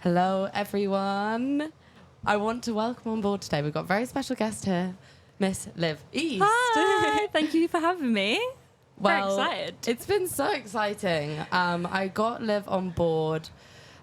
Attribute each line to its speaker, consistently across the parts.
Speaker 1: Hello, everyone. I want to welcome on board today. We've got a very special guest here, Miss Liv East.
Speaker 2: Hi, thank you for having me.
Speaker 1: Well,
Speaker 2: very excited.
Speaker 1: It's been so exciting. I got Liv on board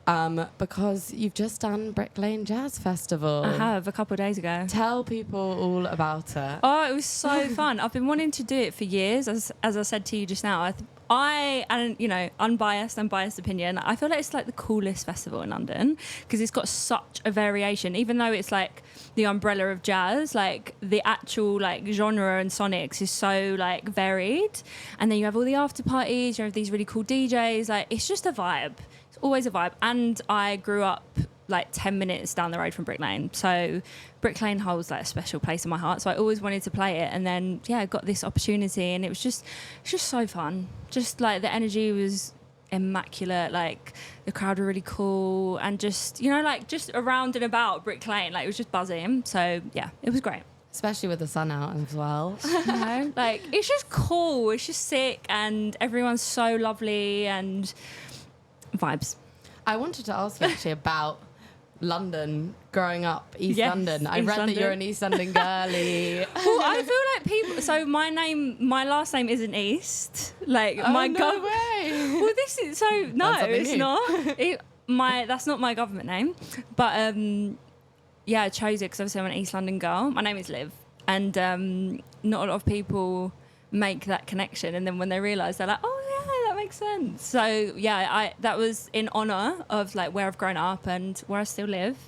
Speaker 1: because you've just done Brick Lane Jazz Festival.
Speaker 2: I have, a couple of days ago.
Speaker 1: Tell people all about it.
Speaker 2: Oh, it was so fun. I've been wanting to do it for years. As I said to you just now, unbiased opinion, I feel like it's like the coolest festival in London because it's got such a variation. Even though it's like the umbrella of jazz, like the actual like genre and sonics is so like varied. And then you have all the after parties, you have these really cool DJs. Like it's just a vibe. It's always a vibe. And I grew up like 10 minutes down the road from Brick Lane. So Brick Lane holds like a special place in my heart. So I always wanted to play it. And then, I got this opportunity and it's just so fun. Just like the energy was immaculate. Like the crowd were really cool. And just, just around and about Brick Lane, like it was just buzzing. So yeah, it was great.
Speaker 1: Especially with the sun out as well.
Speaker 2: Like it's just cool. It's just sick. And everyone's so lovely and vibes.
Speaker 1: I wanted to ask you actually about London, growing up, East London. I read
Speaker 2: London.
Speaker 1: that you're an East London girly.
Speaker 2: Well, I feel like people. So my last name isn't East. Like
Speaker 1: no
Speaker 2: my
Speaker 1: way.
Speaker 2: Well, this is so no, it's
Speaker 1: new.
Speaker 2: not. That's not my government name. But I chose it because obviously I'm an East London girl. My name is Liv, and not a lot of people make that connection. And then when they realise, they're like, oh yeah, that makes sense. So that was in honour of like where I've grown up and where I still live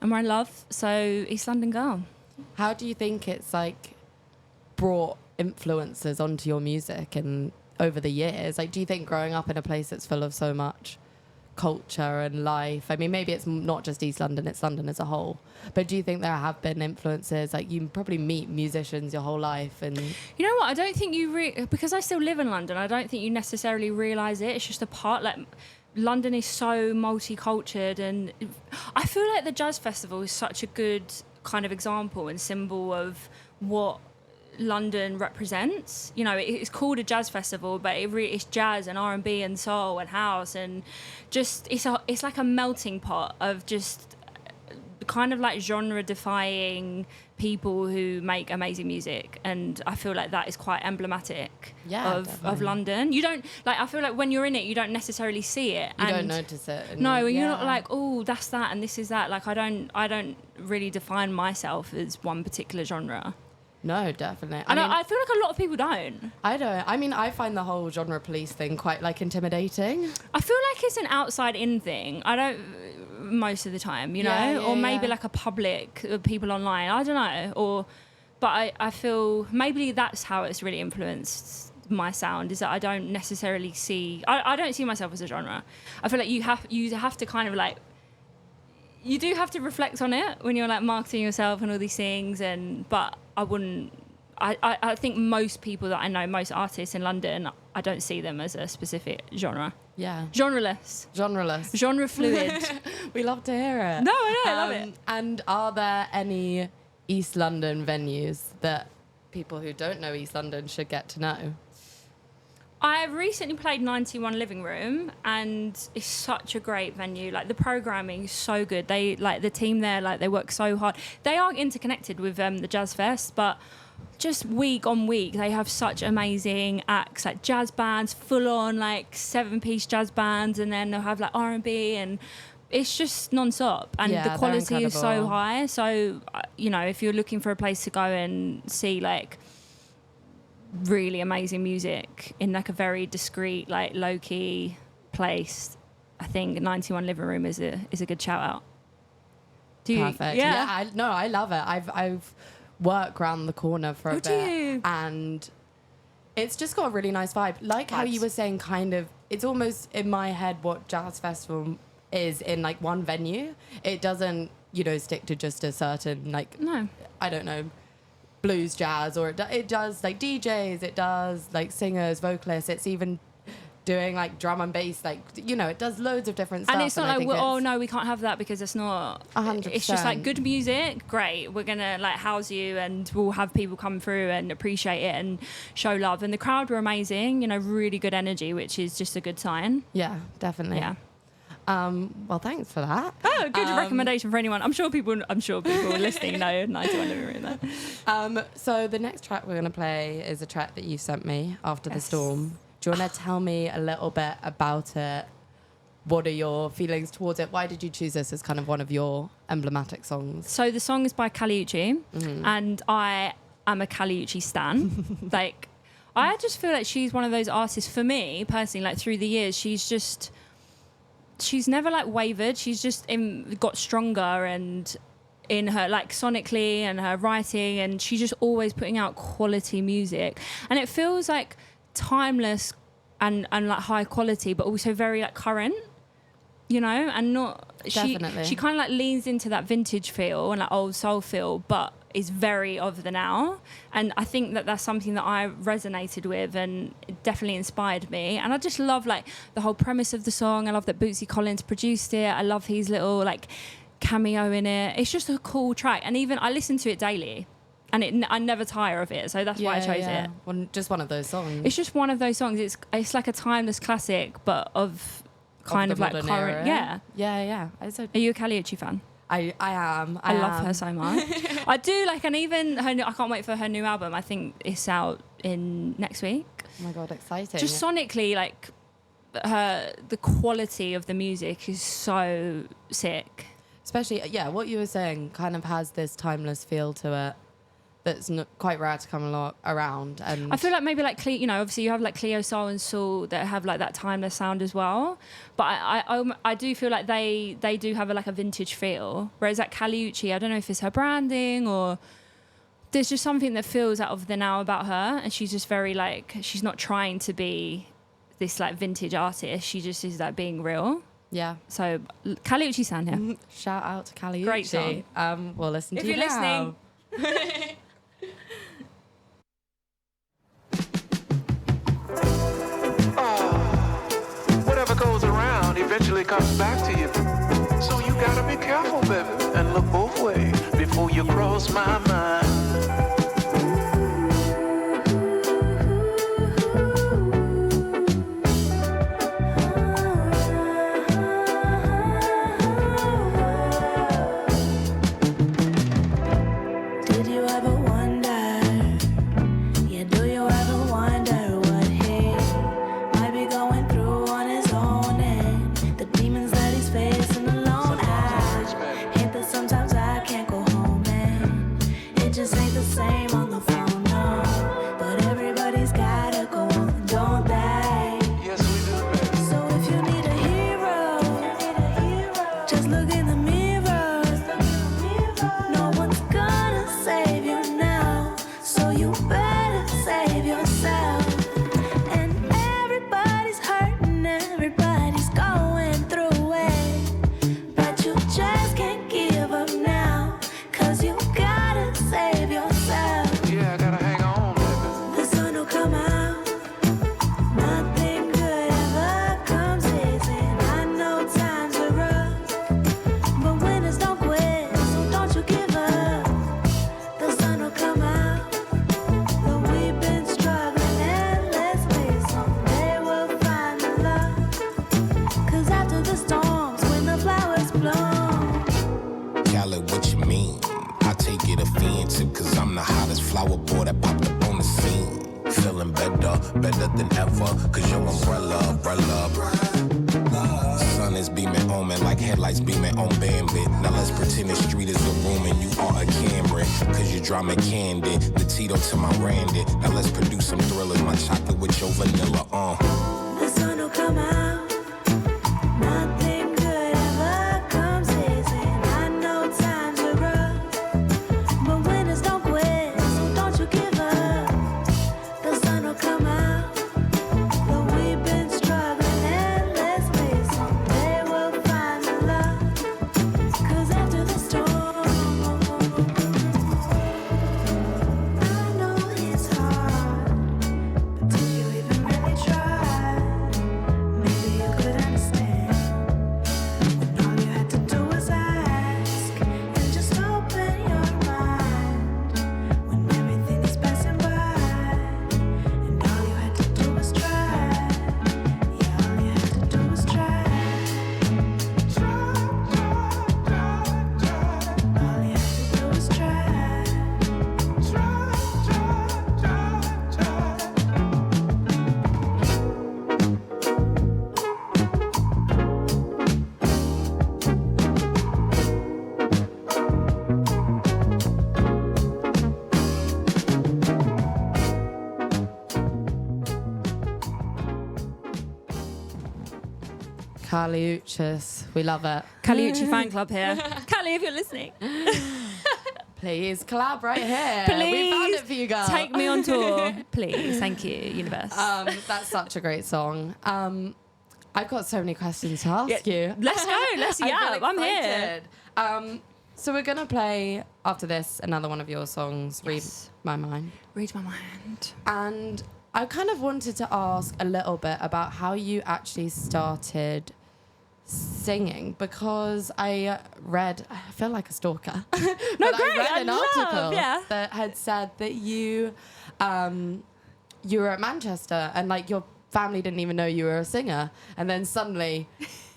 Speaker 2: and where I love. So East London girl.
Speaker 1: How do you think it's like brought influences onto your music and over the years? Like, do you think growing up in a place that's full of so much culture and life, I mean, maybe it's not just East London, it's London as a whole, but do you think there have been influences? Like, you probably meet musicians your whole life, and
Speaker 2: you know what, I don't think you because I still live in London, I don't think you necessarily realise it. It's just a part, like London is so multicultural, and I feel like the Jazz Festival is such a good kind of example and symbol of what London represents. You know, it's called a jazz festival, but it's jazz and R&B and soul and house, and just it's like a melting pot of just kind of like genre defying people who make amazing music, and I feel like that is quite emblematic of London. You don't like, I feel like when you're in it you don't necessarily see it,
Speaker 1: you don't notice it,
Speaker 2: and you're not like, oh, that's that and this is that. Like I don't really define myself as one particular genre.
Speaker 1: No, definitely.
Speaker 2: I feel like a lot of people don't.
Speaker 1: I don't. I mean, I find the whole genre police thing quite like intimidating.
Speaker 2: I feel like it's an outside in thing. I don't, most of the time, you know, or maybe like a public, people online. I don't know. But I feel maybe that's how it's really influenced my sound, is that I don't necessarily see, I don't see myself as a genre. I feel like you have to kind of like, you do have to reflect on it when you're like marketing yourself and all these things, but I wouldn't. I think most people that I know, most artists in London, I don't see them as a specific genre.
Speaker 1: Yeah.
Speaker 2: Genreless. Genre fluid.
Speaker 1: We love to hear it.
Speaker 2: No, I know, I love it.
Speaker 1: And are there any East London venues that people who don't know East London should get to know?
Speaker 2: I've recently played 91 Living Room, and it's such a great venue. Like the programming is so good. They like the team there, like they work so hard. They are interconnected with the Jazz Fest, but just week on week they have such amazing acts, like jazz bands, full on like 7-piece jazz bands, and then they'll have like R&B, and it's just non-stop, and the quality is so high. So you know, if you're looking for a place to go and see like really amazing music in like a very discreet, like low-key place, I think 91 Living Room is a good shout out.
Speaker 1: Perfect. Yeah, I love it. I've worked round the corner for a bit, and it's just got a really nice vibe. Like how you were saying, kind of, it's almost in my head what Jazz Festival is in like one venue. It doesn't, you know, stick to just a certain like, I don't know, blues, jazz, or it does like DJs, it does like singers, vocalists, it's even doing like drum and bass, like, you know, it does loads of different stuff.
Speaker 2: And it's not like, oh no, we can't have that because it's not
Speaker 1: 100%.
Speaker 2: It's just like good music, great, we're gonna like house you and we'll have people come through and appreciate it and show love. And the crowd were amazing, you know, really good energy, which is just a good sign.
Speaker 1: Yeah, definitely.
Speaker 2: Yeah.
Speaker 1: Well, thanks for that.
Speaker 2: Oh, good recommendation for anyone. I'm sure people listening know 91 Living Room there.
Speaker 1: So the next track we're going to play is a track that you sent me, After the Storm. Do you want to tell me a little bit about it? What are your feelings towards it? Why did you choose this as kind of one of your emblematic songs?
Speaker 2: So the song is by Caliucci, and I am a Caliucci stan. Like, I just feel like she's one of those artists, for me personally, like through the years, she's never like wavered. She's just got stronger, and in her like sonically and her writing, and she's just always putting out quality music, and it feels like timeless and like high quality, but also very like current, you know, and not
Speaker 1: Definitely.
Speaker 2: She kind of like leans into that vintage feel and like old soul feel, but is very of the now. And I think that that's something that I resonated with, and it definitely inspired me. And I just love like the whole premise of the song. I love that Bootsy Collins produced it. I love his little like cameo in it. It's just a cool track, and even I listen to it daily, and I never tire of it. So that's why I chose it.
Speaker 1: Just one of those songs.
Speaker 2: It's just one of those songs. It's like a timeless classic, but of kind of like current.
Speaker 1: Era. Yeah.
Speaker 2: Are you a Caliucci fan?
Speaker 1: I am.
Speaker 2: I love her so much. I do, like, and even her. I can't wait for her new album. I think it's out in next week.
Speaker 1: Oh my god, exciting!
Speaker 2: Just sonically, like, the quality of the music is so sick.
Speaker 1: Especially, what you were saying kind of has this timeless feel to it that's not quite rare to come around. And
Speaker 2: I feel like maybe like you know, obviously you have like Cleo Soul and Soul that have like that timeless sound as well, but I do feel like they do have like a vintage feel, whereas at Caliucci, I don't know if it's her branding or there's just something that feels out of the now about her, and she's just very like, she's not trying to be this like vintage artist, she just is like being real.
Speaker 1: Yeah.
Speaker 2: So Caliucci sound here.
Speaker 1: Shout out to Caliucci.
Speaker 2: Great song.
Speaker 1: We'll listen
Speaker 2: if
Speaker 1: to
Speaker 2: you're
Speaker 1: now.
Speaker 2: Listening.
Speaker 3: Whatever goes around eventually comes back to you. So you gotta be careful, baby, and look both ways before you cross my mind.
Speaker 4: better than ever. Cause your umbrella. Sun is beaming on me like headlights beaming on Bambit. Now let's pretend the street is a room and you are a Cameron. Cause you drama candid, the Tito to my Randy. Now let's produce some thrillers, my chocolate with your vanilla.
Speaker 5: The sun will come out. Nothing good ever comes easy. I know times are rough, but winners don't quit, so don't you give up. The sun will come out. Though we've been struggling endlessly, someday we'll find the love. Cause after the storm, I know it's hard, but did you even really try? Maybe you could understand when all you had to do was ask and just open your mind. When everything is passing by and all you had to do was try. Yeah, all you had to do was try. All you had to do was try.
Speaker 1: Caliuchis, we love it.
Speaker 2: Caliucci fan club here. Cali, if you're listening,
Speaker 1: Please collab right here. We found it for you guys.
Speaker 2: take me on tour, please. Thank you, universe.
Speaker 1: That's such a great song. I've got so many questions to ask you.
Speaker 2: Let's go. Let's I'm here.
Speaker 1: So we're gonna play after this another one of your songs,
Speaker 2: Yes.
Speaker 1: Read My Mind.
Speaker 2: Read my mind.
Speaker 1: And I kind of wanted to ask a little bit about how you actually started singing, because I feel like a stalker.
Speaker 2: No,
Speaker 1: but
Speaker 2: great.
Speaker 1: I read an article
Speaker 2: yeah.
Speaker 1: that had said that you were at Manchester and like your family didn't even know you were a singer, and then suddenly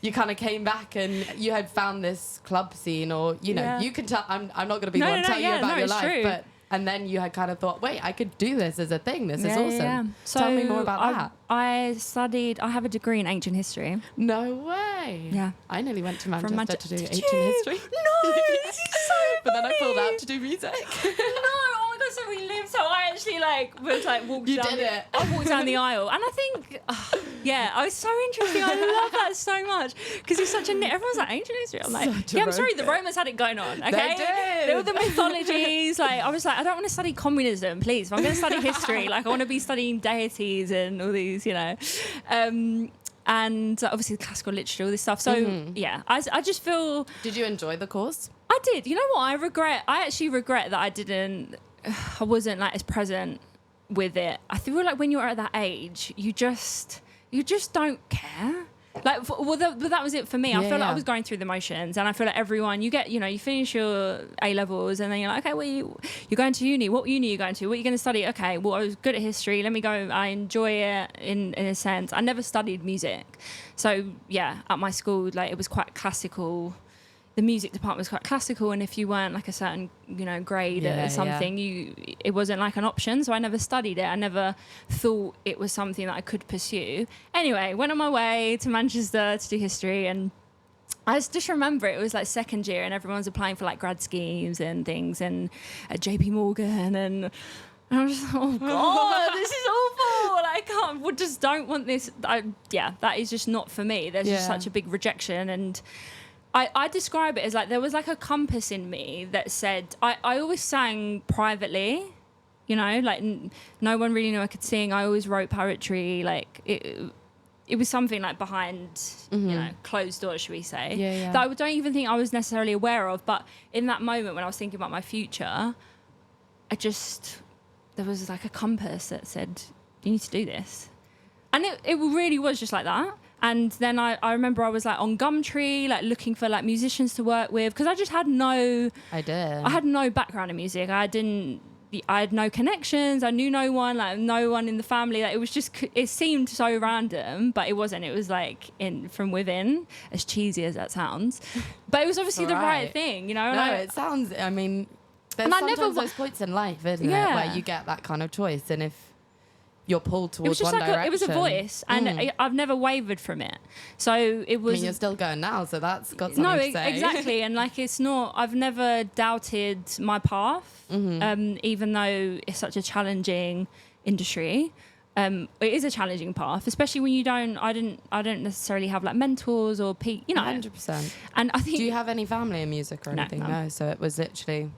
Speaker 1: you kind of came back and you had found this club scene, or you know, you can tell. I'm not going to be the one to tell you about your life,
Speaker 2: true.
Speaker 1: but. And then you had kind of thought, wait, I could do this as a thing. This is awesome.
Speaker 2: Yeah.
Speaker 1: Tell me more about that.
Speaker 2: I have a degree in ancient history.
Speaker 1: No way.
Speaker 2: Yeah.
Speaker 1: I nearly went to
Speaker 2: From
Speaker 1: Manchester to do
Speaker 2: Did
Speaker 1: ancient
Speaker 2: you?
Speaker 1: history.
Speaker 2: No, this is so
Speaker 1: But then I pulled
Speaker 2: funny.
Speaker 1: out to do music.
Speaker 2: No, oh my god, so we lived. So I actually walked
Speaker 1: You
Speaker 2: down.
Speaker 1: did it.
Speaker 2: I walked down the aisle, and I think, I was so interesting. I love that so much because it's such a. Everyone's like ancient history. I'm like,
Speaker 1: Such a
Speaker 2: yeah, I'm sorry, the
Speaker 1: road
Speaker 2: Romans had it going on. Okay,
Speaker 1: They did.
Speaker 2: There were the mythologies. I was like, I don't want to study communism, please. If I'm going to study history, I want to be studying deities and all these, and obviously the classical literature, all this stuff. So I just feel.
Speaker 1: Did you enjoy the course?
Speaker 2: I did. You know what? I actually regret that I wasn't as present with it. I feel like when you're at that age, you just don't care. But that was it for me. I feel like I was going through the motions, and I feel like everyone, you finish your A levels, and then you're like, okay, well, you're going to uni. What uni are you going to? What are you going to study? Okay, well, I was good at history. Let me go. I enjoy it in a sense. I never studied music, so at my school, it was quite classical. The music department was quite classical, and if you weren't a certain grade or something, it wasn't an option. So I never studied it. I never thought it was something that I could pursue. Anyway, went on my way to Manchester to do history, and I just remember it was second year, and everyone's applying for grad schemes and things, and at JP Morgan, and I was just oh god, this is awful. I can't. Just don't want this. That is just not for me. There's just such a big rejection, and. I describe it as there was a compass in me that said I always sang privately, no one really knew I could sing. I always wrote poetry, it was something behind closed doors, should we say, that I don't even think I was necessarily aware of. But in that moment when I was thinking about my future, there was a compass that said you need to do this, and it really was just like that. And then I remember I was on Gumtree, looking for musicians to work with, because I just had no background in music. I had no connections. I knew no one, no one in the family. It was just, it seemed so random, but it wasn't. It was from within, as cheesy as that sounds. But it was obviously the right thing,
Speaker 1: No, it sounds, there's sometimes those points in life, isn't it, where you get that kind of choice. And if you're pulled towards
Speaker 2: It was just
Speaker 1: one
Speaker 2: like
Speaker 1: direction.
Speaker 2: it was a voice, and I've never wavered from it. So it
Speaker 1: I
Speaker 2: was.
Speaker 1: mean, you're still going now, so that's got something
Speaker 2: No,
Speaker 1: to say.
Speaker 2: exactly, and like it's not. I've never doubted my path, even though it's such a challenging industry. It is a challenging path, especially when you don't. I don't necessarily have like mentors or
Speaker 1: 100%.
Speaker 2: And I think
Speaker 1: Do you have any family in music or
Speaker 2: No,
Speaker 1: anything?
Speaker 2: none.
Speaker 1: No. So it was literally.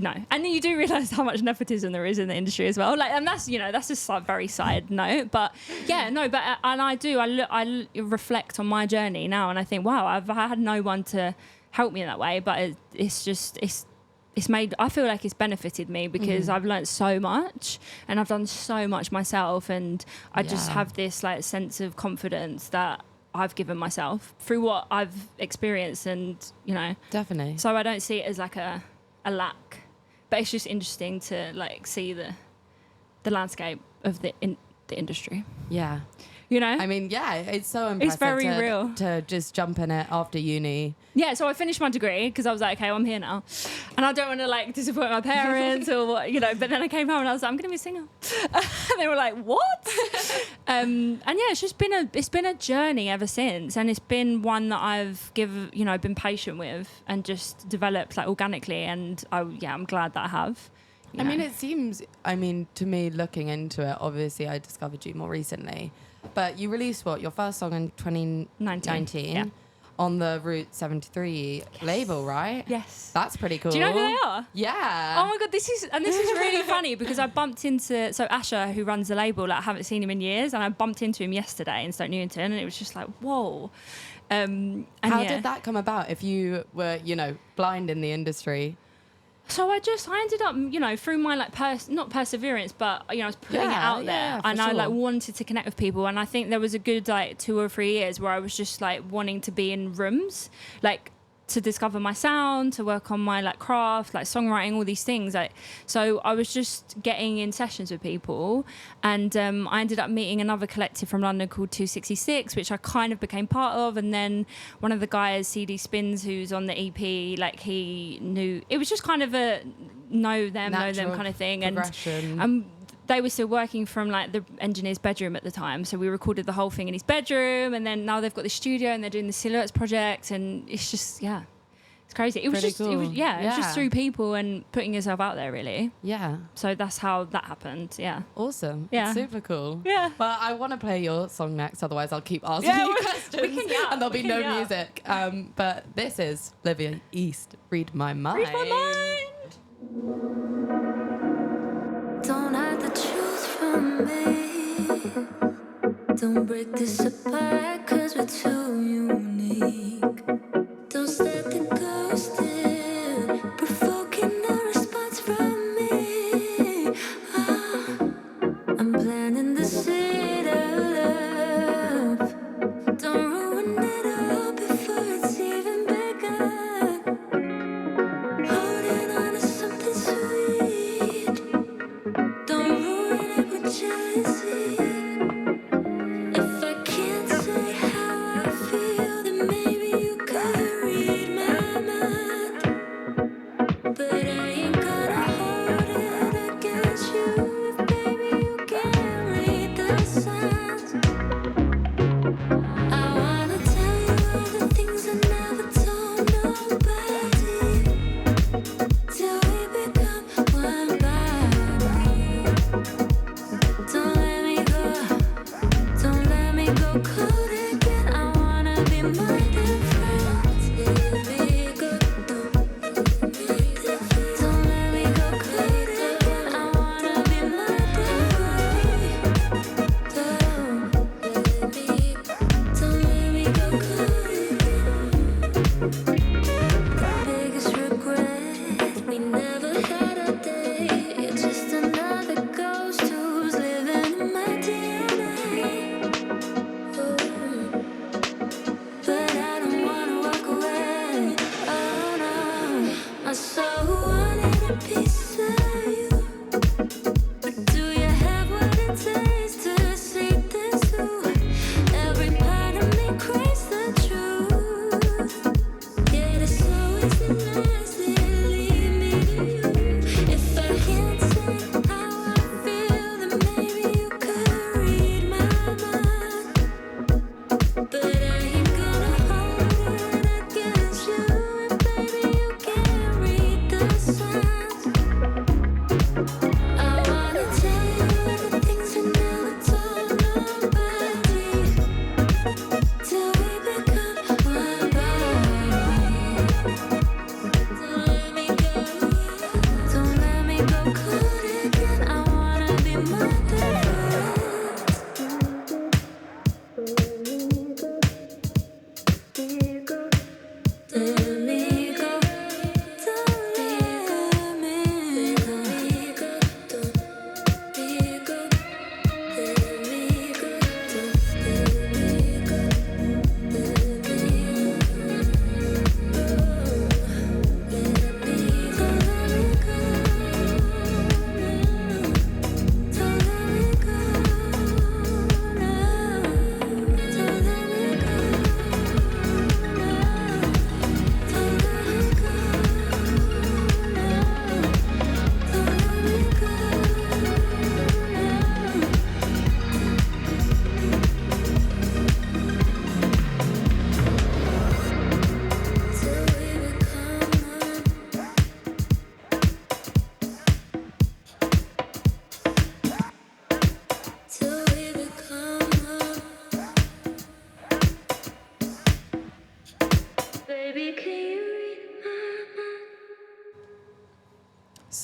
Speaker 2: No, and then you do realise how much nepotism there is in the industry as well. Like, and that's that's just a very side note. But yeah, no, but and I reflect on my journey now, and I think, wow, I've had no one to help me in that way. But it's made. I feel like it's benefited me because I've learnt so much, and I've done so much myself, and I just have this like sense of confidence that I've given myself through what I've experienced, and
Speaker 1: Definitely.
Speaker 2: so I don't see it as like a lack. But it's just interesting to like see the landscape of the industry.
Speaker 1: Yeah.
Speaker 2: I
Speaker 1: mean, yeah, it's so impressive.
Speaker 2: very real.
Speaker 1: To just jump in it after uni.
Speaker 2: Yeah, so I finished my degree because I was like, okay, well, I'm here now, and I don't want to like disappoint my parents or what, But then I came home and I was like, I'm gonna be a singer. And they were like, what? And yeah, it's been a journey ever since, and it's been one that I've been patient with and just developed like organically, and I'm glad that I have.
Speaker 1: I mean, it seems. To me, looking into it, obviously, I discovered you more recently. But you released your first song in 2019 on the Route 73 label, right?
Speaker 2: Yes.
Speaker 1: That's pretty cool.
Speaker 2: Do you know who they are?
Speaker 1: Yeah.
Speaker 2: Oh my god, this is really funny because I bumped into Asher, who runs the label. Like, I haven't seen him in years, and I bumped into him yesterday in Stoke Newington, and it was just like, whoa. And
Speaker 1: how did that come about? If you were, blind in the industry.
Speaker 2: So I ended up, through my like not perseverance, but I was putting it out there, and I like wanted to connect with people, and I think there was a good like 2 or 3 years where I was just like wanting to be in rooms, like to discover my sound, to work on my like craft, like songwriting, all these things. Like, so I was just getting in sessions with people, and I ended up meeting another collective from London called 266, which I kind of became part of. And then one of the guys, CD Spins, who's on the EP, like he knew it was just kind of a know them kind of thing. And they were still working from like the engineer's bedroom at the time, so we recorded the whole thing in his bedroom, and then now they've got the studio and they're doing the Silhouettes project, and it's just it's crazy. It was
Speaker 1: Pretty
Speaker 2: just
Speaker 1: cool.
Speaker 2: it was just through people and putting yourself out there, really.
Speaker 1: Yeah.
Speaker 2: So that's how that happened. Yeah.
Speaker 1: Awesome.
Speaker 2: Yeah.
Speaker 1: Super cool.
Speaker 2: Yeah.
Speaker 1: Well, I want to play your song next, otherwise I'll keep asking you questions and there'll be no music. But this is Liv East, Read My Mind.
Speaker 2: Read my mind.
Speaker 5: Don't hide the truth from me. Don't break this apart, 'cause we're too unique. Don't start the ghosting, provoking no response from me. I'm planting the seed of love. Don't ruin it all before it's even begun. Holding on to something sweet. Don't ruin it with jealousy. If I can't say how I feel, then maybe you could read my mind. But I ain't gonna hold it against you if baby you can't read the signs. I wanna tell you all the things I never told nobody, till we become one body. Don't let me go, don't let me go cold again. I wanna be more than friends. Let me go, don't let me go cold again. I wanna be more than friends.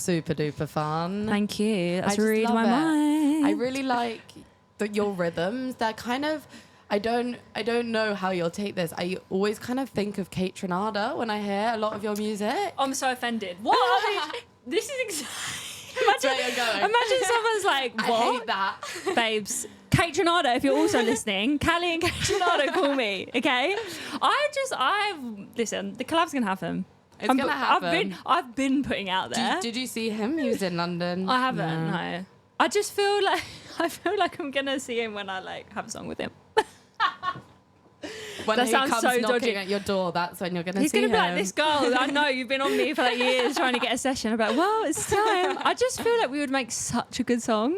Speaker 1: super duper fun.
Speaker 2: Thank you. That's
Speaker 1: I just
Speaker 2: read
Speaker 1: love
Speaker 2: my
Speaker 1: it.
Speaker 2: mind.
Speaker 1: I really like your rhythms. They're kind of, I don't know how you'll take this. I always kind of think of Kate Trinada when I hear a lot of your music.
Speaker 2: I'm so offended. What? This is exactly.
Speaker 1: Where you're going.
Speaker 2: Imagine someone's like,
Speaker 1: I
Speaker 2: what?
Speaker 1: hate that.
Speaker 2: Babes, Kate Trinada, if you're also listening, Callie and Kate Trinada, call me, okay? Listen, the collab's gonna happen.
Speaker 1: It's gonna happen.
Speaker 2: I've been putting out there.
Speaker 1: Did you see him? He was in London.
Speaker 2: I haven't, no. I just feel like I'm gonna see him when I like have a song with him.
Speaker 1: When
Speaker 2: That
Speaker 1: he
Speaker 2: sounds
Speaker 1: comes
Speaker 2: so
Speaker 1: knocking
Speaker 2: dodgy.
Speaker 1: at your door, that's when you're gonna
Speaker 2: He's
Speaker 1: see
Speaker 2: gonna
Speaker 1: him.
Speaker 2: be like, this girl, I know you've been on me for like years trying to get a session. I'm like, well, it's time. I just feel like we would make such a good song.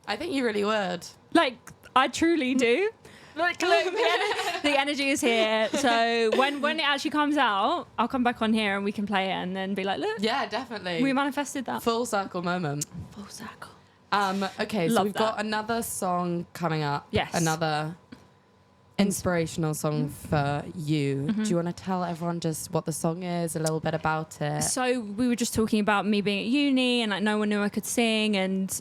Speaker 1: I think you really would.
Speaker 2: Like, I truly do. Look, the energy is here. So when it actually comes out, I'll come back on here and we can play it and then be like, look,
Speaker 1: Yeah, definitely.
Speaker 2: we manifested that.
Speaker 1: Full circle moment.
Speaker 2: Full circle.
Speaker 1: Okay, so
Speaker 2: Love
Speaker 1: we've got another song coming up.
Speaker 2: Yes.
Speaker 1: Another inspirational song for you. Do you want to tell everyone just what the song is, a little bit about it?
Speaker 2: So we were just talking about me being at uni and like no one knew I could sing, and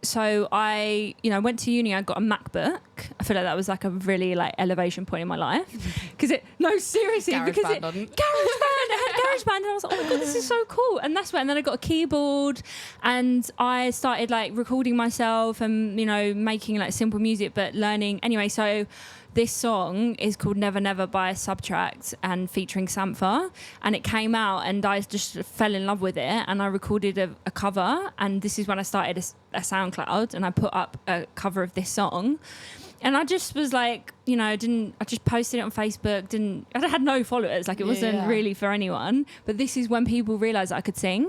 Speaker 2: so I went to uni. I got a MacBook. I feel like that was like a really like elevation point in my life seriously
Speaker 1: Garage
Speaker 2: because
Speaker 1: band on.
Speaker 2: GarageBand. I had GarageBand and I was like, oh my god, this is so cool. And that's when then I got a keyboard and I started like recording myself and making like simple music but learning anyway. So this song is called Never Never by Subtract and featuring Sampha, and it came out and I just fell in love with it and I recorded a cover, and this is when I started a SoundCloud and I put up a cover of this song. And I just was like, I just posted it on Facebook. I had no followers. Like it wasn't really for anyone. But this is when people realised I could sing,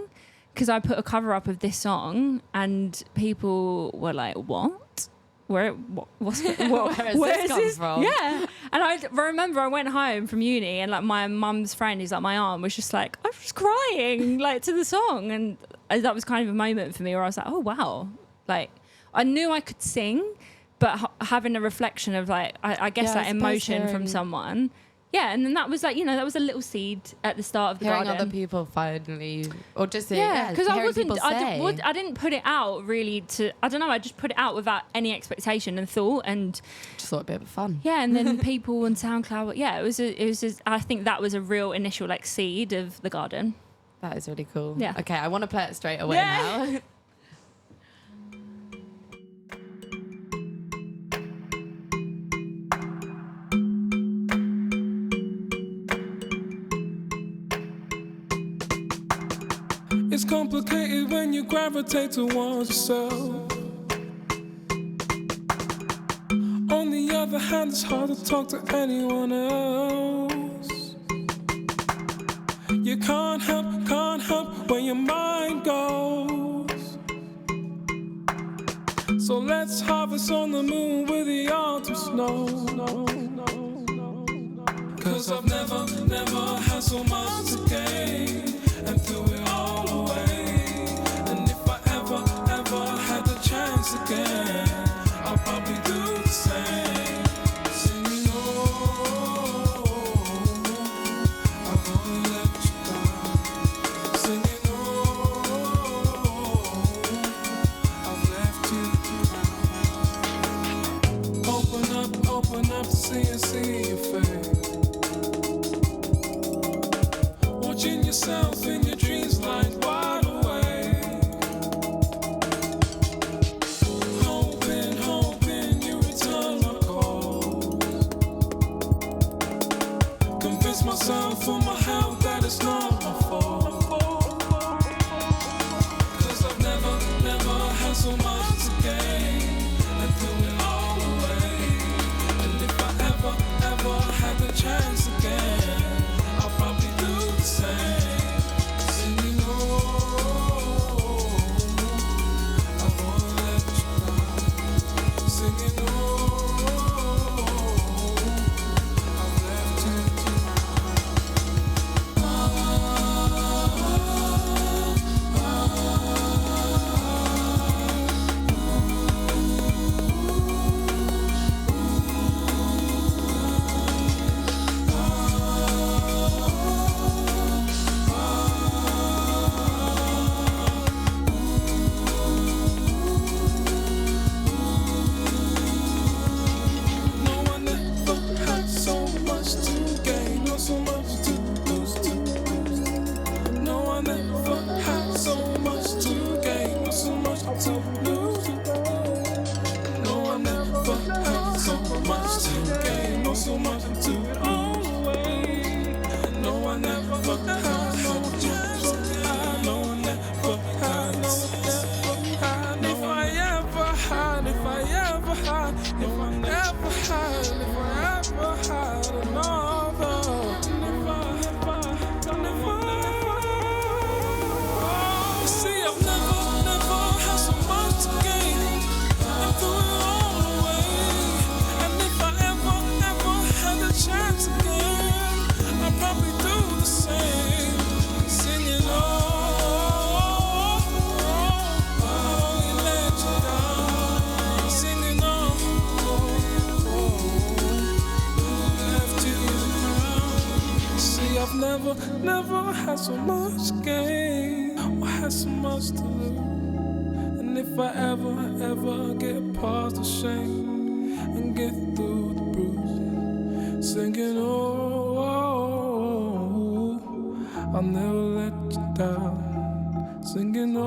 Speaker 2: because I put a cover up of this song and people were like, what? Where is
Speaker 1: this come from?
Speaker 2: Yeah. And I remember I went home from uni and like my mum's friend, who's like my aunt, was just like, I was just crying like to the song. And that was kind of a moment for me where I was like, oh wow. Like I knew I could sing, but having a reflection of like, I guess that emotion from someone. Yeah, and then that was like, that was a little seed at the start of the
Speaker 1: Hearing
Speaker 2: garden.
Speaker 1: other people finally, or just
Speaker 2: because I
Speaker 1: hearing people say.
Speaker 2: I didn't put it out really I don't know, I just put it out without any expectation and thought, and
Speaker 1: Just thought it'd be a bit fun.
Speaker 2: yeah, and then people on SoundCloud, it was I think that was a real initial like seed of the garden.
Speaker 1: That is really cool.
Speaker 2: Yeah.
Speaker 1: Okay, I want to play it straight away
Speaker 2: Yeah.
Speaker 1: now.
Speaker 6: It's complicated when you gravitate towards yourself. On the other hand, it's hard to talk to anyone else. You can't help where your mind goes. So let's harvest on the moon with the autumn snow. 'Cause I've never had so much to gain and threw it all away. And if I ever had the chance again, I'll probably do the same. Singing, oh, I've only let you down. Singing, oh, I've left you down. Open up to see your face. Watching yourself in your dreams like wide awake. Hoping you return my calls. Convince myself for my health that it's not my fault. 'Cause I've never had so much to gain and threw it all away. And if I ever had the chance again, I'll probably do the same. Singing, oh, much to gain, not so much to do it all away. No, I never had no chance. No, I never had no. If I ever had, if I ever had, if I never had, if I ever had another. See, I've never had so much to gain and threw it all away. And if I ever had a chance again, I'd probably do the same. Singing, you let you down. Singing, left you in the ground. See, I've never had so much to gain or had so much to lose. And if I ever get past the shame and get through the bruise, singing, I'll never let you down. Singing, I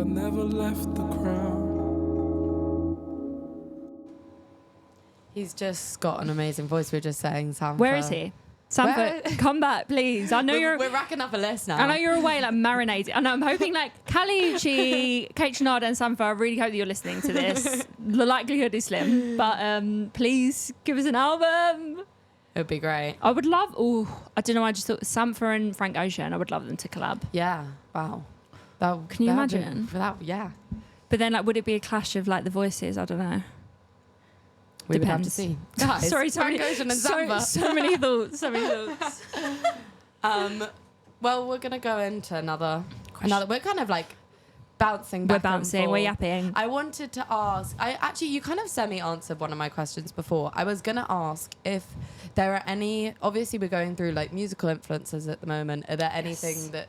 Speaker 6: never left the crowd.
Speaker 1: He's just got an amazing voice. We were just saying, Sam.
Speaker 2: Where is he? Sanford, come back, please. I know
Speaker 1: We're racking up a list now.
Speaker 2: I know you're away, like marinating, and I'm hoping, like Caliucci, Kate Chenard, and Sanford. I really hope that you're listening to this. The likelihood is slim, but please give us an album.
Speaker 1: It would be great.
Speaker 2: I would love. I don't know. I just thought Sanford and Frank Ocean. I would love them to collab.
Speaker 1: Yeah. Wow.
Speaker 2: Can you imagine?
Speaker 1: Yeah.
Speaker 2: But then, like, would it be a clash of like the voices? I don't know.
Speaker 1: We would have to
Speaker 2: Depends.
Speaker 1: see. Guys,
Speaker 2: Sorry,
Speaker 1: Frank Ocean and Samba.
Speaker 2: so many thoughts. So many thoughts.
Speaker 1: Well, we're gonna go into another. We're kind of like bouncing back.
Speaker 2: We're bouncing.
Speaker 1: And
Speaker 2: We're
Speaker 1: forth.
Speaker 2: yapping.
Speaker 1: I wanted to ask. You kind of semi-answered one of my questions before. I was gonna ask if there are any. Obviously, we're going through like musical influences at the moment. Are there anything that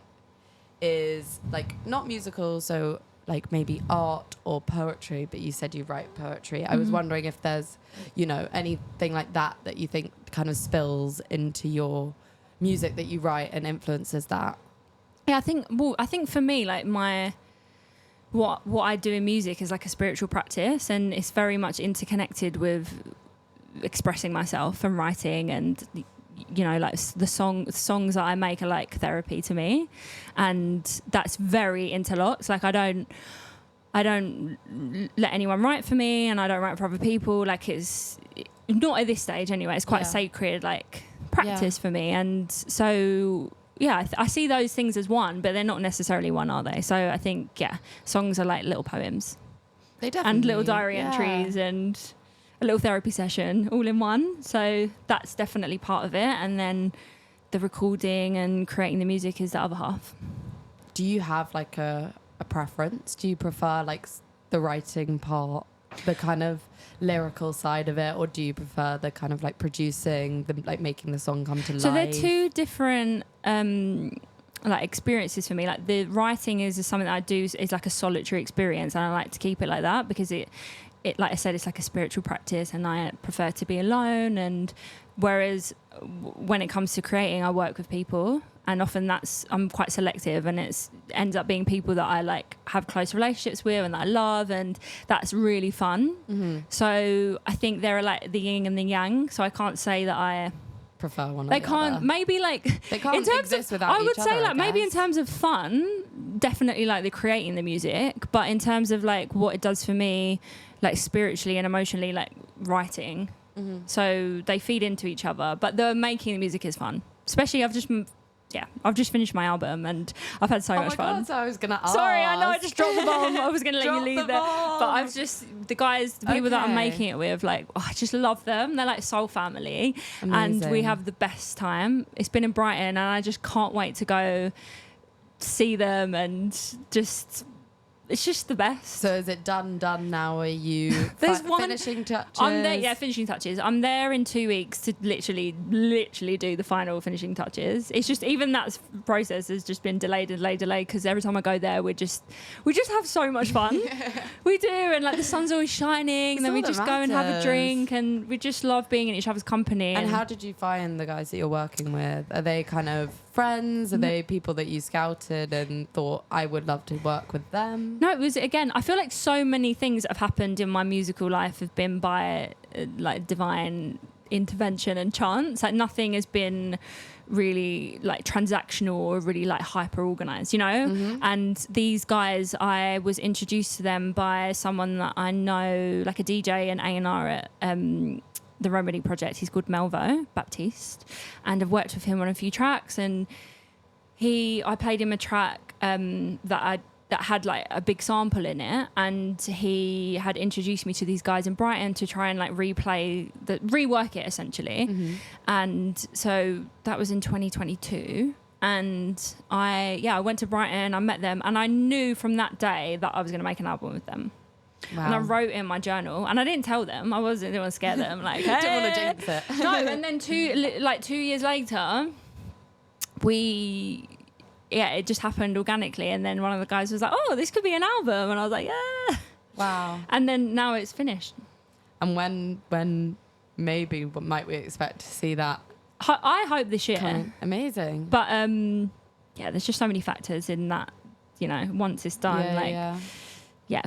Speaker 1: is like not musical? So like maybe art or poetry, but you said you write poetry. I was wondering if there's, anything like that you think kind of spills into your music that you write and influences that.
Speaker 2: Yeah, I think for me, like what I do in music is like a spiritual practice, and it's very much interconnected with expressing myself and writing, and like the songs that I make are like therapy to me, and that's very interlocked. Like I don't let anyone write for me, and I don't write for other people. Like it's not at this stage anyway. It's quite sacred like practice for me, and so I see those things as one, but they're not necessarily one, are they? So I think songs are like little poems.
Speaker 1: They definitely
Speaker 2: and little diary entries and a little therapy session all in one. So that's definitely part of it. And then the recording and creating the music is the other half.
Speaker 1: Do you have like a preference? Do you prefer like the writing part, the kind of lyrical side of it, or do you prefer the kind of like producing, the like making the song come to life?
Speaker 2: So they're two different like experiences for me. Like the writing is something that I do is like a solitary experience, and I like to keep it like that because it like I said, it's like a spiritual practice, and I prefer to be alone. And whereas when it comes to creating, I work with people, and often I'm quite selective, and it ends up being people that I like have close relationships with and that I love, and that's really fun. Mm-hmm. So I think there are like the yin and the yang. So I can't say that I
Speaker 1: prefer one.
Speaker 2: They can't.
Speaker 1: Other.
Speaker 2: Maybe like
Speaker 1: they can't
Speaker 2: in terms
Speaker 1: exist
Speaker 2: of,
Speaker 1: without
Speaker 2: I would
Speaker 1: each
Speaker 2: say
Speaker 1: other,
Speaker 2: like
Speaker 1: I
Speaker 2: maybe in
Speaker 1: guess.
Speaker 2: terms of fun, definitely like the creating the music, but in terms of like what it does for me, like spiritually and emotionally, like writing. Mm-hmm. So they feed into each other, but the making the music is fun. Especially I've just finished my album and I've had so much fun.
Speaker 1: God, so I was gonna ask.
Speaker 2: Sorry, I know I just dropped the bomb. I was gonna let you lead there, but I've just the people that I'm making it with, like I just love them. They're like soul family.
Speaker 1: Amazing.
Speaker 2: And we have the best time. It's been in Brighton, and I just can't wait to go see them, and it's just the best.
Speaker 1: So is it done now? Are you finishing touches?
Speaker 2: I'm there, finishing touches. I'm there in 2 weeks to literally do the final finishing touches. It's just even that process has just been delayed because every time I go there, we just have so much fun. We do, and like the sun's always shining, and then we just go and have a drink, and we just love being in each other's company.
Speaker 1: And how did you find the guys that you're working with? Are they kind of friends? Are they people that you scouted and thought, I would love to work with them?
Speaker 2: No, it was, again, I feel like so many things that have happened in my musical life have been by like divine intervention and chance. Like nothing has been really like transactional or really like hyper organized, you know. And these guys, I was introduced to them by someone that I know, like a DJ and A&R at the Remedy Project. He's called Melvo Baptiste, and I've worked with him on a few tracks. And I played him a track that had like a big sample in it, and he had introduced me to these guys in Brighton to try and like rework it essentially. And so that was in 2022, and I went to Brighton, I met them, and I knew from that day that I was going to make an album with them.
Speaker 1: Wow.
Speaker 2: And I wrote in my journal, and I didn't tell them. I didn't want to scare them. Like, hey.
Speaker 1: Didn't want to jinx it.
Speaker 2: No, and then 2 years later, it just happened organically. And then one of the guys was like, "Oh, this could be an album," and I was like, "Yeah."
Speaker 1: Wow.
Speaker 2: And then now it's finished.
Speaker 1: And when maybe what might we expect to see that?
Speaker 2: I hope this year.
Speaker 1: Coming? Amazing.
Speaker 2: But there's just so many factors in that. You know, once it's done,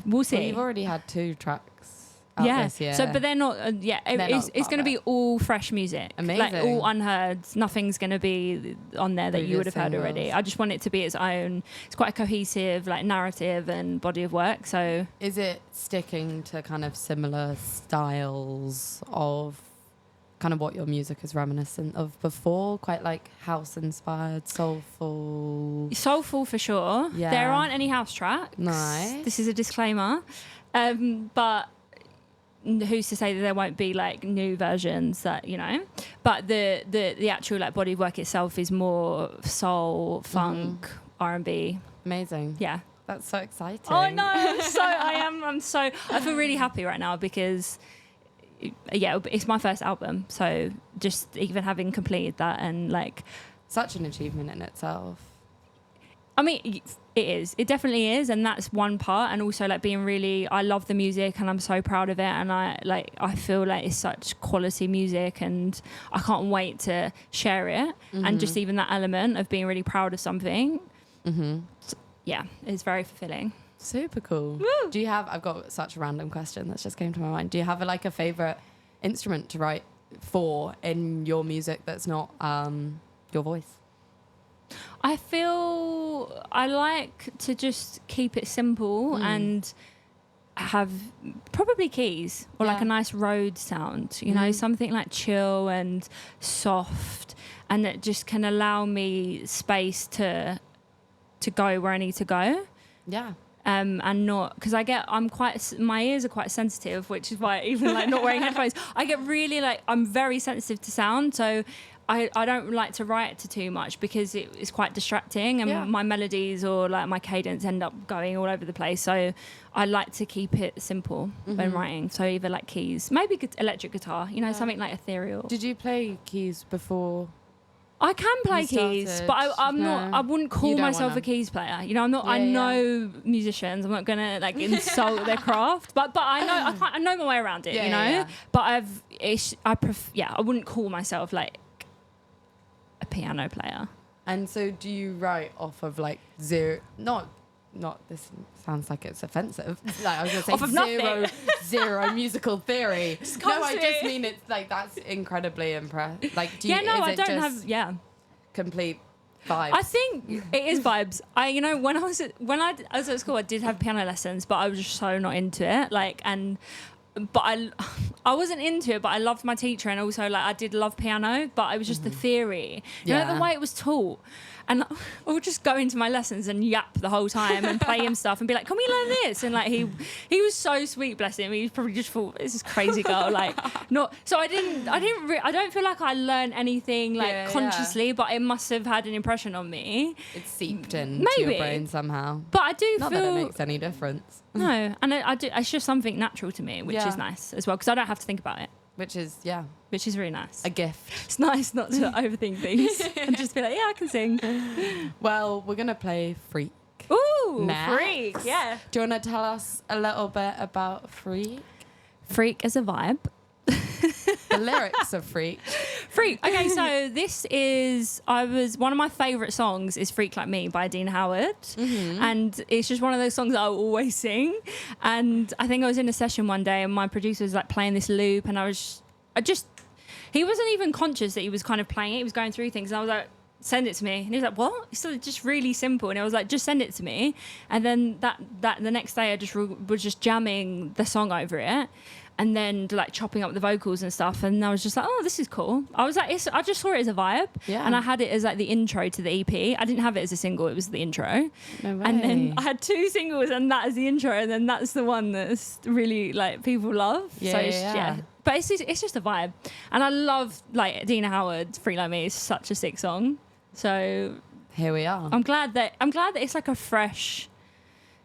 Speaker 2: we'll see.
Speaker 1: Well, you've already had 2 tracks out this year.
Speaker 2: So, but they're not. It's going to be all fresh music.
Speaker 1: Amazing.
Speaker 2: Like all unheard. Nothing's going to be on there that you would have heard already. I just want it to be its own. It's quite a cohesive like narrative and body of work. So,
Speaker 1: is it sticking to kind of similar styles of kind of what your music is reminiscent of before? Quite like house inspired, soulful
Speaker 2: for sure.
Speaker 1: Yeah.
Speaker 2: There aren't any house tracks.
Speaker 1: Nice.
Speaker 2: This is a disclaimer. But who's to say that there won't be like new versions that, you know, but the actual like body of work itself is more soul, funk, R&B.
Speaker 1: Amazing.
Speaker 2: Yeah.
Speaker 1: That's so exciting.
Speaker 2: Oh no, I feel really happy right now because it's my first album. So just even having completed that and like
Speaker 1: such an achievement in itself.
Speaker 2: I mean, it is. It definitely is, and that's one part. And also, like I love the music, and I'm so proud of it. And I feel like it's such quality music, and I can't wait to share it. And just even that element of being really proud of something, it's very fulfilling.
Speaker 1: Super cool.
Speaker 2: Woo!
Speaker 1: Do you have? I've got such a random question that's just came to my mind. Do you have a favorite instrument to write for in your music that's not your voice?
Speaker 2: I feel I like to just keep it simple and have probably keys or like a nice road sound, you know, something like chill and soft, and that just can allow me space to go where I need to go.
Speaker 1: Yeah.
Speaker 2: And not because my ears are quite sensitive, which is why even like not wearing headphones, I get really I'm very sensitive to sound, so I don't like to write to too much because it's quite distracting, and my melodies or like my cadence end up going all over the place. So I like to keep it simple when writing. So either like keys, maybe electric guitar, you know, something like ethereal.
Speaker 1: Did you play keys before?
Speaker 2: I can play keys, but I'm not. I wouldn't call myself a keys player. You know, I'm not. I know musicians. I'm not gonna like insult their craft, but I know my way around it. You know, but I wouldn't call myself like a piano player.
Speaker 1: And so, do you write off of like zero? Not. This sounds like it's offensive. Like I was gonna say
Speaker 2: off of
Speaker 1: zero musical theory. No, I just mean it's like that's incredibly impressive. Like, do you?
Speaker 2: Yeah, no,
Speaker 1: is
Speaker 2: I
Speaker 1: it
Speaker 2: don't
Speaker 1: just
Speaker 2: have.
Speaker 1: Complete vibes.
Speaker 2: I think it is vibes. When I was at school, I did have piano lessons, but I was just so not into it. But I wasn't into it, but I loved my teacher, and also like I did love piano, but it was just the theory, you know, the way it was taught. And I would just go into my lessons and yap the whole time and play him stuff and be like, "Can we learn this?" And like he was so sweet, bless him. He probably just thought, "This is crazy girl." Like not. So I don't feel like I learned anything like consciously, but it must have had an impression on me.
Speaker 1: It seeped into your brain somehow.
Speaker 2: But I do
Speaker 1: not
Speaker 2: feel
Speaker 1: that it makes any difference.
Speaker 2: No, and I do. It's just something natural to me, which is nice as well, because I don't have to think about it.
Speaker 1: Which is
Speaker 2: really nice.
Speaker 1: A gift.
Speaker 2: It's nice not to overthink things and just be like, yeah, I can sing.
Speaker 1: Well, we're gonna play Freak.
Speaker 2: Ooh,
Speaker 1: next.
Speaker 2: Freak, yeah.
Speaker 1: Do you want to tell us a little bit about Freak?
Speaker 2: Freak is a vibe.
Speaker 1: The lyrics of Freak.
Speaker 2: Freak. Okay, so this is one of my favourite songs is "Freak Like Me" by Dean Howard, and it's just one of those songs that I will always sing. And I think I was in a session one day, and my producer was like playing this loop, and he wasn't even conscious that he was kind of playing it. He was going through things, and I was like, "Send it to me," and he was like, "What?" It's just really simple, and I was like, "Just send it to me." And then that the next day, I just was just jamming the song over it. And then like chopping up the vocals and stuff, and I was just like, "Oh, this is cool." I was like, I just saw it as a vibe, and I had it as like the intro to the EP. I didn't have it as a single; it was the intro.
Speaker 1: No way.
Speaker 2: And then I had 2 singles, and that is the intro, and then that's the one that's really like people love.
Speaker 1: Yeah,
Speaker 2: so it's,
Speaker 1: yeah.
Speaker 2: But it's just a vibe, and I love like Dean Howard's "Freak Like Me" is such a sick song. So
Speaker 1: Here we are.
Speaker 2: I'm glad that it's like a fresh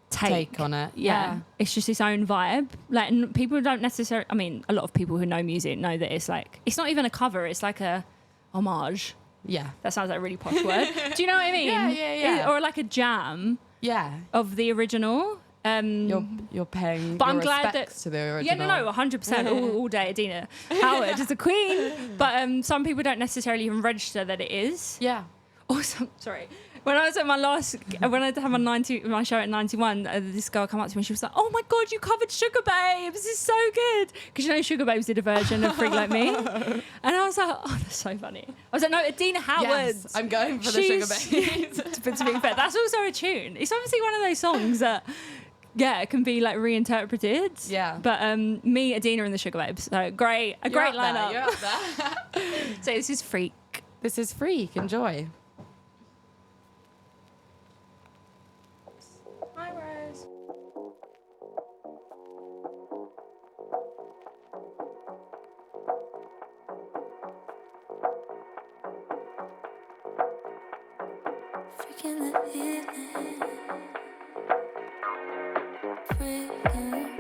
Speaker 2: take
Speaker 1: on it.
Speaker 2: yeah, it's just its own vibe. Like, people don't necessarily, I mean, a lot of people who know music know that it's like, it's not even a cover, it's like a homage.
Speaker 1: Yeah.
Speaker 2: That sounds like a really posh word. Do you know what I mean?
Speaker 1: Yeah.
Speaker 2: Or like a jam
Speaker 1: Yeah.
Speaker 2: of the original.
Speaker 1: You're paying
Speaker 2: But
Speaker 1: your
Speaker 2: I'm glad
Speaker 1: respects
Speaker 2: that
Speaker 1: to the original.
Speaker 2: Yeah, no, 100% all day. Adina Howard is the queen. But some people don't necessarily even register that it is.
Speaker 1: Yeah.
Speaker 2: Also, sorry. When I was at when I had my show at 91, this girl came up to me and she was like, "Oh my God, you covered Sugar Babes. This is so good." Because, you know, Sugar Babes did a version of Freak Like Me. And I was like, "Oh, that's so funny." I was like, "No, Adina Howard."
Speaker 1: Yes, I'm going for the Sugar Babes.
Speaker 2: But to be fair, that's also a tune. It's obviously one of those songs that, yeah, it can be like reinterpreted.
Speaker 1: Yeah.
Speaker 2: But me, Adina, and the Sugar Babes. So great lineup.
Speaker 1: You're up there.
Speaker 2: So this is Freak.
Speaker 1: This is Freak. Enjoy.
Speaker 2: Hi, Rose.
Speaker 5: Freaking the evening. Freaking.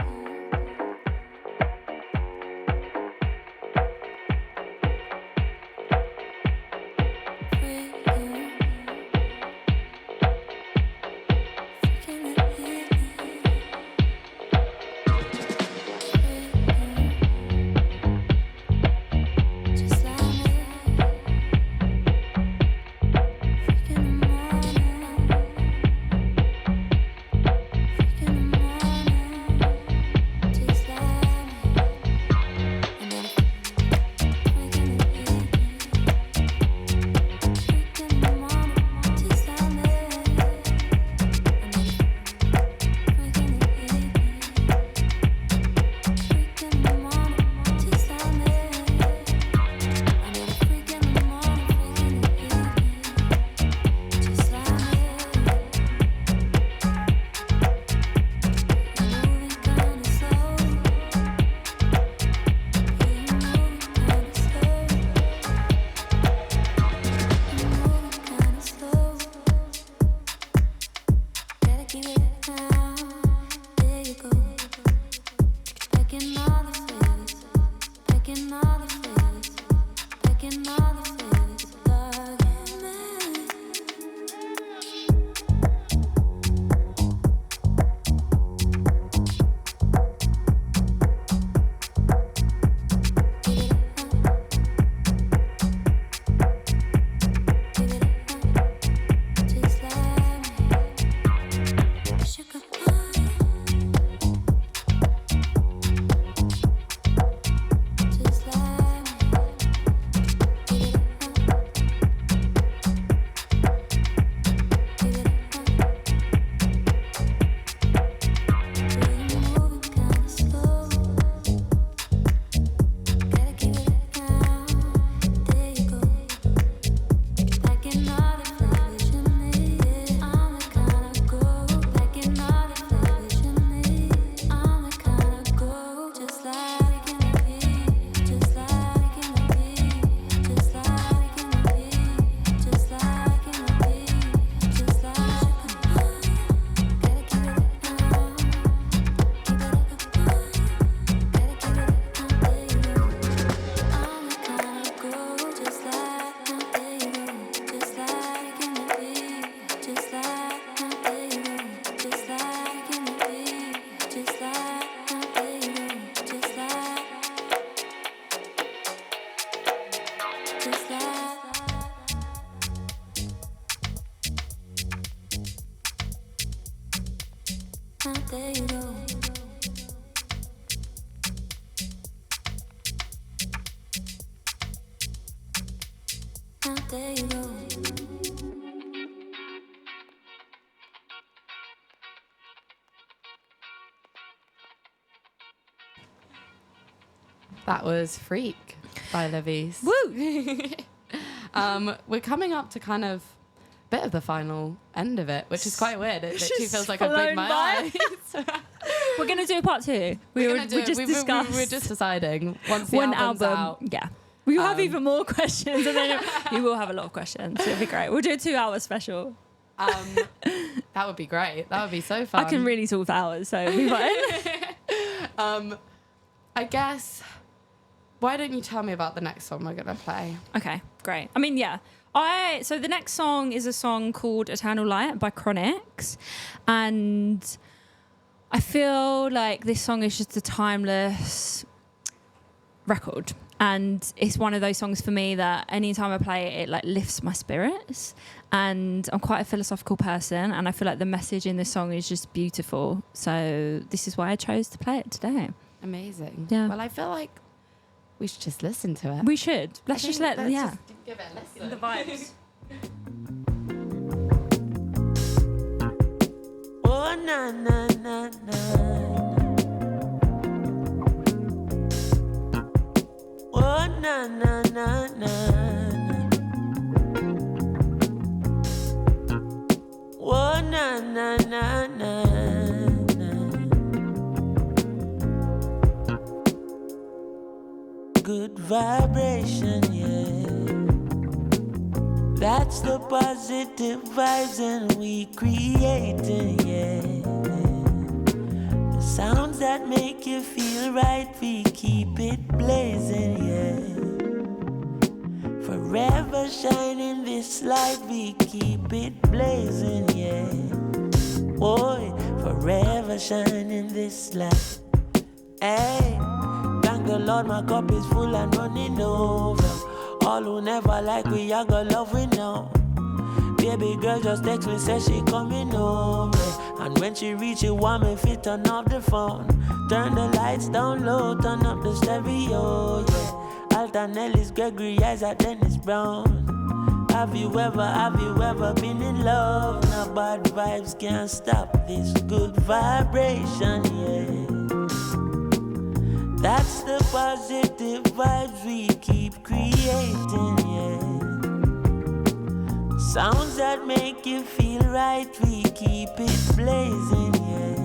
Speaker 5: Just like me. Freaking the morning. there you go.
Speaker 1: That was Freak by Liv East.
Speaker 2: Woo!
Speaker 1: We're coming up to kind of bit of the final end of it, which is quite weird. It literally
Speaker 2: just
Speaker 1: feels like I blinked
Speaker 2: flown
Speaker 1: my
Speaker 2: by.
Speaker 1: eyes.
Speaker 2: We're going to do a part 2. We just discussed.
Speaker 1: We're just deciding once the
Speaker 2: one
Speaker 1: album's
Speaker 2: album.
Speaker 1: out.
Speaker 2: Yeah. We'll have even more questions, and then you will have a lot of questions. It'll be great. We'll do a 2-hour special.
Speaker 1: That would be great. That would be so fun.
Speaker 2: I can really talk for hours, so it'll be fine.
Speaker 1: I guess, why don't you tell me about the next song we're going to play?
Speaker 2: Okay, great. I mean, yeah. So the next song is a song called Eternal Light by Chronix. And I feel like this song is just a timeless record. And it's one of those songs for me that anytime I play it, it like lifts my spirits. And I'm quite a philosophical person, and I feel like the message in this song is just beautiful. So this is why I chose to play it today.
Speaker 1: Amazing.
Speaker 2: Yeah.
Speaker 1: Well, I feel like we should just listen to it.
Speaker 2: We should. Let's just
Speaker 1: Let's
Speaker 2: give
Speaker 1: give it a listen.
Speaker 2: the vibes.
Speaker 7: Oh, na, na, na, na. Oh, na, na, na, na. Oh, na, na, na, na. Good vibration, yeah. That's the positive vibes and we creating, yeah. The sounds that make you feel right, we keep it blazing, yeah. Forever shining this light, we keep it blazing, yeah. Boy, forever shining this light. Hey, thank the Lord, my cup is full and running over. All who never like we, I got love we know. Baby girl just text me, say she coming home, yeah. And when she reach it, want me fit turn off the phone. Turn the lights down low, turn up the stereo, yeah. Alton Ellis, Gregory Isaac, Dennis Brown. Have you ever been in love? Now bad vibes can't stop this good vibration, yeah. That's the positive vibes we keep creating, yeah. Sounds that make you feel right, we keep it blazing, yeah.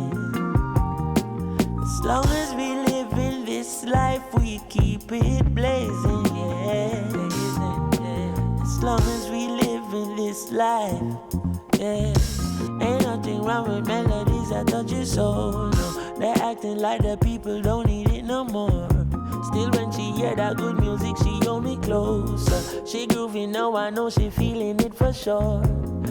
Speaker 7: As long as we live in this life, we keep it blazing, yeah. As long as we live in this life, yeah. Ain't nothing wrong with melodies that touch your soul, no. They're acting like the people don't need it no more. Still when she hear that good music, she hold me closer. She groovy now, I know she feeling it for sure.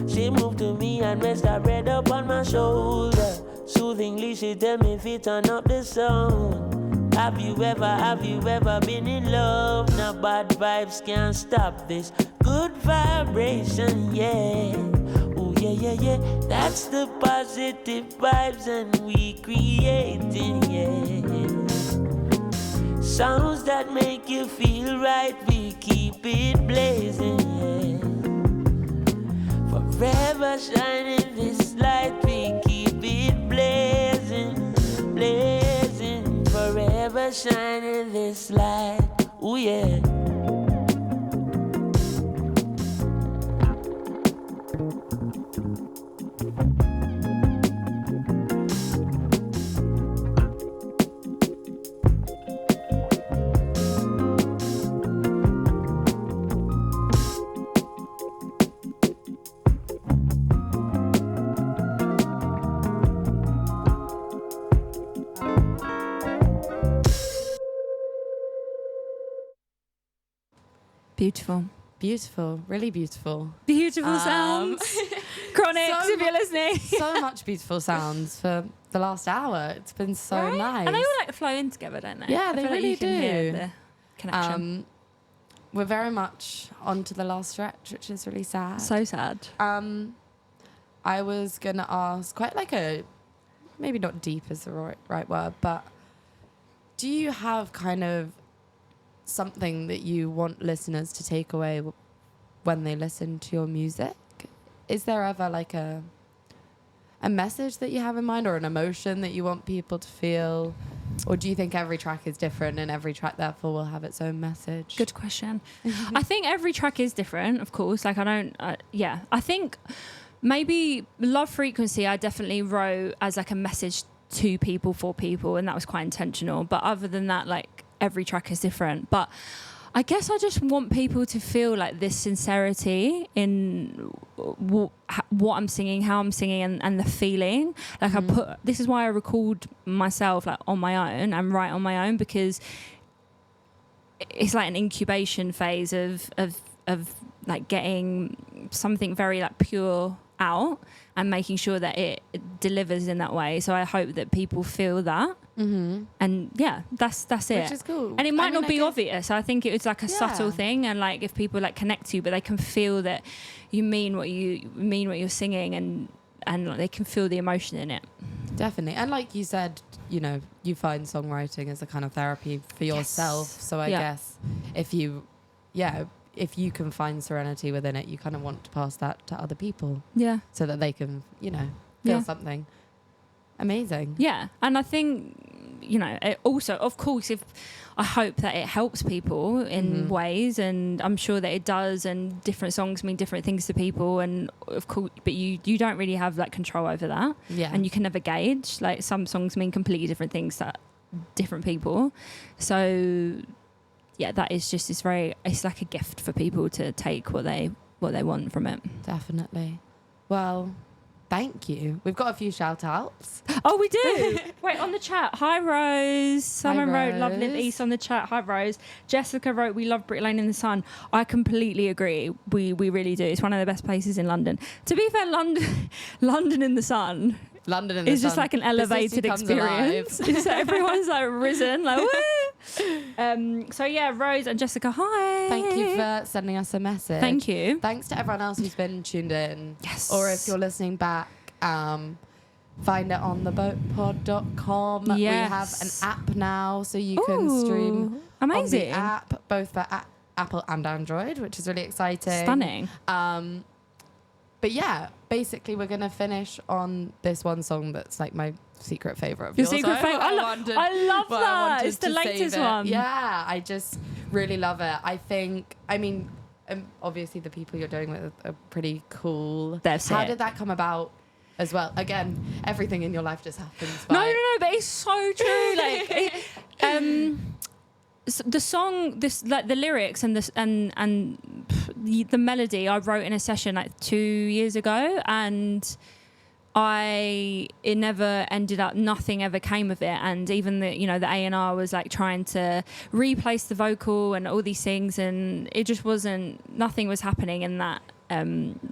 Speaker 7: She moved to me and rest her head up on my shoulder. Soothingly she tell me if it turn up the sound. Have you ever been in love? Now bad vibes can't stop this good vibration, yeah. Oh yeah, yeah, yeah. That's the positive vibes and we creating, yeah. Sounds that make you feel right, we keep it blazing, yeah. Forever shining this light, we keep it blazing, blazing. Forever shining this light, ooh yeah.
Speaker 2: Beautiful.
Speaker 1: Beautiful, really beautiful.
Speaker 2: Beautiful sounds. Chronix,
Speaker 1: so
Speaker 2: if you're listening.
Speaker 1: So much beautiful sounds for the last hour. It's been so
Speaker 2: Right?
Speaker 1: nice.
Speaker 2: And they all like flow in together, don't they?
Speaker 1: Yeah,
Speaker 2: I
Speaker 1: they
Speaker 2: feel like
Speaker 1: really
Speaker 2: you can hear
Speaker 1: do.
Speaker 2: the connection.
Speaker 1: We're very much on to the last stretch, which is really sad.
Speaker 2: So sad.
Speaker 1: I was going to ask quite like a, maybe not deep is the right word, but do you have kind of something that you want listeners to take away when they listen to your music? Is there ever like a message that you have in mind or an emotion that you want people to feel? Or do you think every track is different and every track therefore will have its own message?
Speaker 2: Good question. I think every track is different, of course. Like I think maybe Love Frequency I definitely wrote as like a message to people, for people, and that was quite intentional. But other than that, like every track is different. But I guess I just want people to feel like this sincerity in what I'm singing, how I'm singing, and the feeling. Like this is why I record myself like on my own and write on my own, because it's like an incubation phase of like getting something very like pure out and making sure that it delivers in that way. So I hope that people feel that. Mm-hmm. And yeah, that's it.
Speaker 1: Which is cool.
Speaker 2: And it might not be obvious. I think it's like a subtle thing, and like if people like connect to you, but they can feel that you mean what you're singing, and like, they can feel the emotion in it.
Speaker 1: Definitely. And like you said, you know, you find songwriting as a kind of therapy for yourself.
Speaker 2: Yes.
Speaker 1: So I guess if you can find serenity within it, you kind of want to pass that to other people. Yeah. So that they can, you know, feel something. Amazing.
Speaker 2: Yeah. And I think, you know, it also, of course, I hope that it helps people in ways, and I'm sure that it does, and different songs mean different things to people, and of course, but you don't really have like control over that. Yeah. And you can never gauge. Like some songs mean completely different things to different people. So yeah, that is just, it's like a gift for people to take what they want from it.
Speaker 1: Definitely. Well, thank you. We've got a few shout outs.
Speaker 2: Oh, we do. Wait, on the chat. Hi, Rose. Someone wrote, love Liv East on the chat. Hi, Rose. Jessica wrote, we love Brick Lane in the Sun. I completely agree. We really do. It's one of the best places in London. To be fair, London in the sun.
Speaker 1: London in the sun.
Speaker 2: It's just like an elevated experience. So everyone's like risen, like woo. So yeah, Rose and Jessica, hi.
Speaker 1: Thank you for sending us a message.
Speaker 2: Thank you.
Speaker 1: Thanks to everyone else who's been tuned in.
Speaker 2: Yes.
Speaker 1: Or if you're listening back, find it on theboatpod.com.
Speaker 2: Yes.
Speaker 1: We have an app now, so you can stream
Speaker 2: amazing.
Speaker 1: on the app, both for Apple and Android, which is really exciting.
Speaker 2: Stunning.
Speaker 1: But yeah, basically we're going to finish on this one song that's like my secret favourite of
Speaker 2: Your
Speaker 1: yours.
Speaker 2: secret favourite? I love that. It's the latest one.
Speaker 1: Yeah, I just really love it. Obviously the people you're doing with are pretty cool. How did that come about as well? Again, everything in your life just happens.
Speaker 2: No, but it's so true. Like, the song, the lyrics and the melody I wrote in a session like 2 years ago, and it never ended up, nothing ever came of it. And even the A&R was like trying to replace the vocal and all these things, and it just nothing was happening in that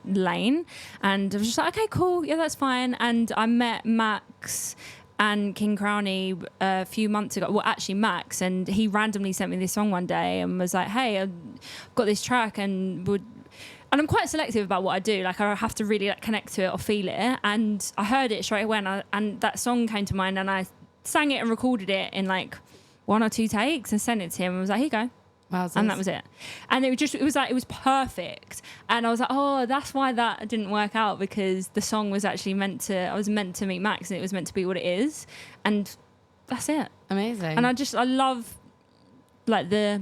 Speaker 2: lane. And I was just like, okay, cool, yeah, that's fine. And I met Max and King Crowney a few months ago. Well, actually Max, and he randomly sent me this song one day and was like, hey, I've got this track, and I'm quite selective about what I do. Like, I have to really like connect to it or feel it. And I heard it straight away, and that song came to mind, and I sang it and recorded it in like 1 or 2 takes and sent it to him and was like, here you go.
Speaker 1: Wowzers.
Speaker 2: And that was it. And it was perfect. And I was like, oh, that's why that didn't work out, because the song was actually I was meant to meet Max, and it was meant to be what it is. And that's it.
Speaker 1: Amazing.
Speaker 2: And I love like the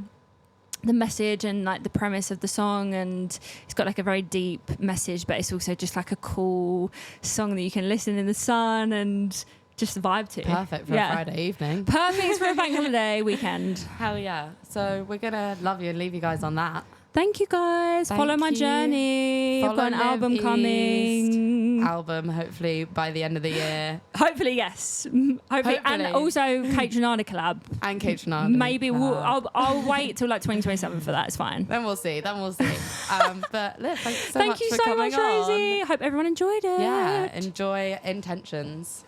Speaker 2: message and like the premise of the song, and it's got like a very deep message, but it's also just like a cool song that you can listen in the sun and just vibe to.
Speaker 1: Perfect for a Friday evening.
Speaker 2: Perfect for a bank holiday weekend.
Speaker 1: Hell yeah. So we're going to love you and leave you guys on that.
Speaker 2: Thank you guys. Follow my journey. I've got an album coming.
Speaker 1: Album, hopefully by the end of the year.
Speaker 2: Hopefully, yes. Hopefully. And also Kate Trinada collab.
Speaker 1: And Kate Trinada.
Speaker 2: Maybe I'll wait till like 2027 for that. It's fine.
Speaker 1: Then we'll see. But Liv, thank you so much for coming on.
Speaker 2: Rosie. Hope everyone enjoyed it.
Speaker 1: Yeah. Enjoy Intentions.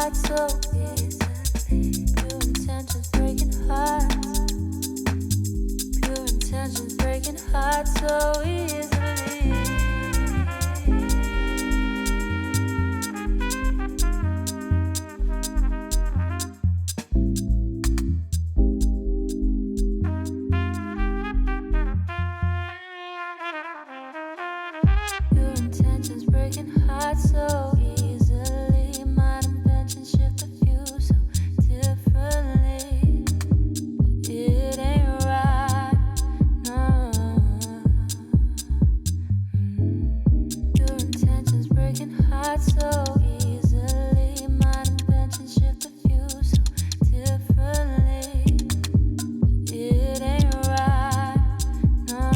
Speaker 5: hearts so easily. Pure intentions breaking hearts. Pure intentions breaking hearts so easily. Pure intentions breaking hearts so easily. My inventions shift the view so differently. It ain't right, no. Pure intentions breaking hearts so easily. My inventions shift the view so differently. It ain't right, no.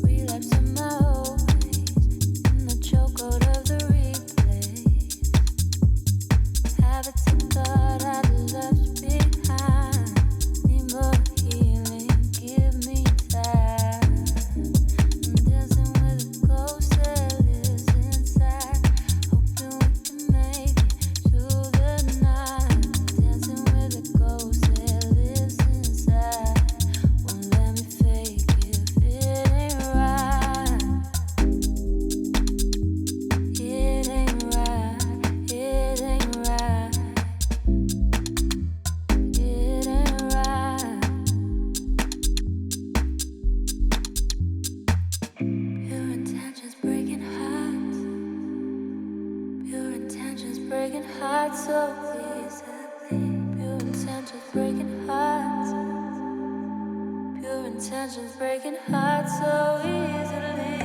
Speaker 5: Relapse in my old ways, in the chokehold of the replay. Habits and thought I'd left behind. Need more healing, give me time. I'm dancing with a ghost that lives inside. Hoping we can make it through the night. Dancing with a ghost that lives inside. Won't let me fake if it ain't right. It ain't right. It ain't right. It ain't right. Pure intentions breaking hearts. Pure intentions breaking hearts so easily. Pure intentions breaking hearts. Pure intentions breaking hearts so easily.